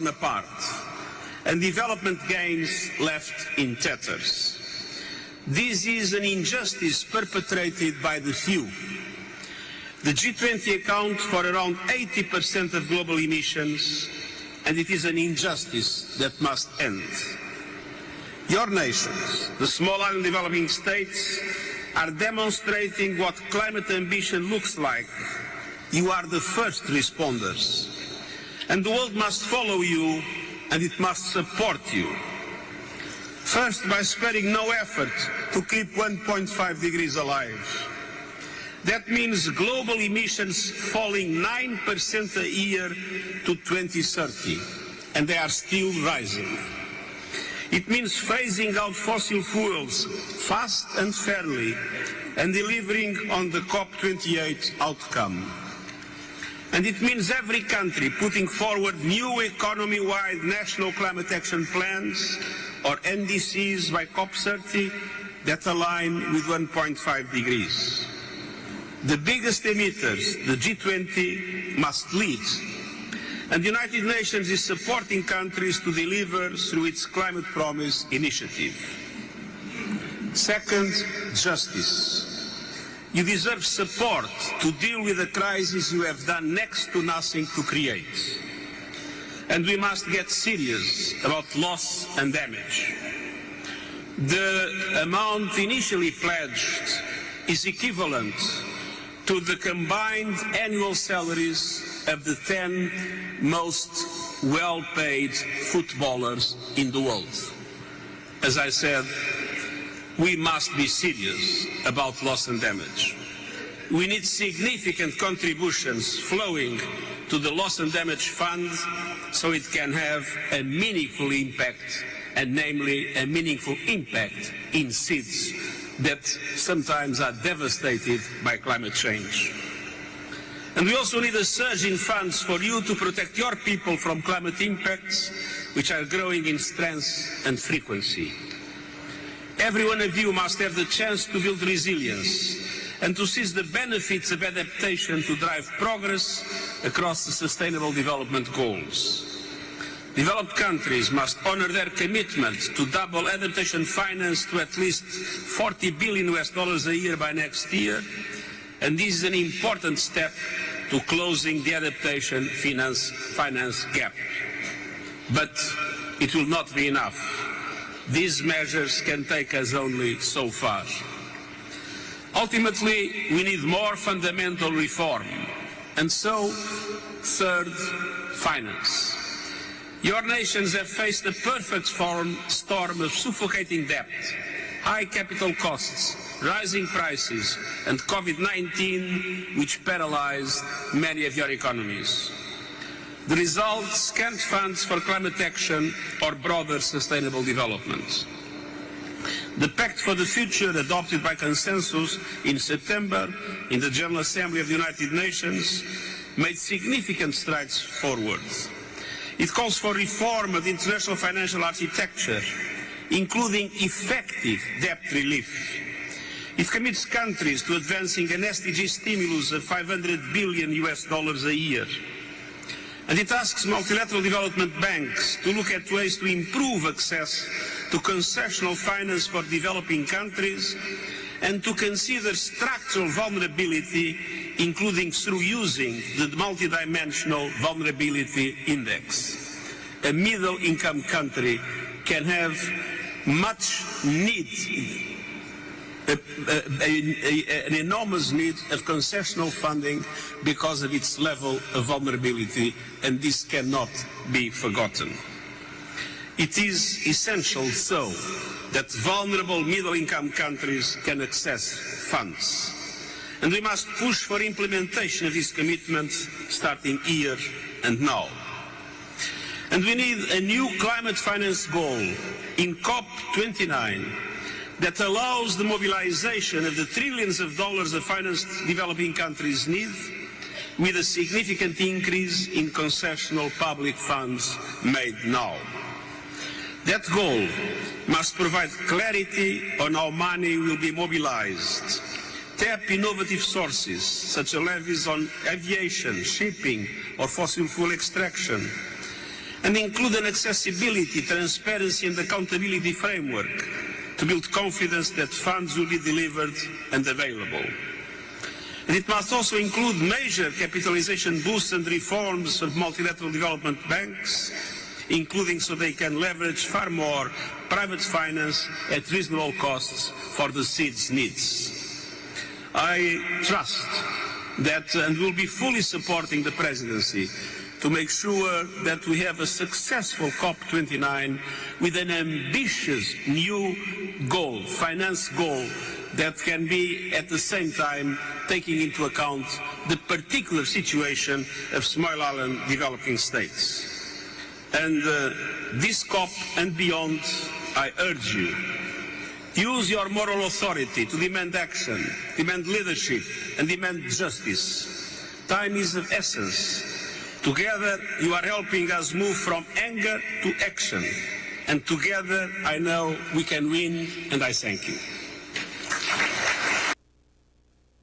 torn apart and development gains left in tatters. This is an injustice perpetrated by the few. The G20 accounts for around 80% of global emissions, and it is an injustice that must end. Your nations, the small island developing states, are demonstrating what climate ambition looks like. You are the first responders, and the world must follow you, and it must support you. First, by sparing no effort to keep 1.5 degrees alive. That means global emissions falling 9% a year to 2030, and they are still rising. It means phasing out fossil fuels fast and fairly and delivering on the COP29 outcome. And it means every country putting forward new economy-wide national climate action plans or NDCs by COP30 that align with 1.5 degrees. The biggest emitters, the G20, must lead. And the United Nations is supporting countries to deliver through its Climate Promise initiative. Second, justice. You deserve support to deal with the crisis you have done next to nothing to create. And we must get serious about loss and damage. The amount initially pledged is equivalent to the combined annual salaries of the 10 most well-paid footballers in the world. As I said, we must be serious about loss and damage. We need significant contributions flowing to the Loss and Damage Fund so it can have a meaningful impact, and namely a meaningful impact in cities that sometimes are devastated by climate change. And we also need a surge in funds for you to protect your people from climate impacts, which are growing in strength and frequency. Every one of you must have the chance to build resilience and to seize the benefits of adaptation to drive progress across the Sustainable Development Goals. Developed countries must honor their commitment to double adaptation finance to at least $40 billion a year by next year, and this is an important step to closing the adaptation finance gap. But it will not be enough. These measures can take us only so far. Ultimately, we need more fundamental reform. And so, third, finance. Your nations have faced a perfect storm of suffocating debt, high capital costs, rising prices, and COVID-19, which paralyzed many of your economies. The result, scant funds for climate action or broader sustainable development. The Pact for the Future, adopted by consensus in September in the General Assembly of the United Nations, made significant strides forward. It calls for reform of the international financial architecture, including effective debt relief. It commits countries to advancing an SDG stimulus of $500 billion a year. And it asks multilateral development banks to look at ways to improve access to concessional finance for developing countries and to consider structural vulnerability, including through using the multidimensional vulnerability index. A middle-income country can have much need, an enormous need of concessional funding because of its level of vulnerability, and this cannot be forgotten. It is essential, so, that vulnerable middle-income countries can access funds. And we must push for implementation of these commitments starting here and now. And we need a new climate finance goal in COP29 that allows the mobilization of the trillions of dollars of finance developing countries need, with a significant increase in concessional public funds made now. That goal must provide clarity on how money will be mobilized, tap innovative sources such as levies on aviation, shipping or fossil fuel extraction, and include an accessibility, transparency and accountability framework to build confidence that funds will be delivered and available. And it must also include major capitalization boosts and reforms of multilateral development banks, including so they can leverage far more private finance at reasonable costs for the seed's needs. I trust that and will be fully supporting the presidency to make sure that we have a successful COP29 with an ambitious new goal, finance goal, that can be at the same time taking into account the particular situation of small island developing states. And this COP and beyond, I urge you, use your moral authority to demand action, demand leadership, and demand justice. Time is of essence. Together, you are helping us move from anger to action. And together, I know we can win, and I thank you.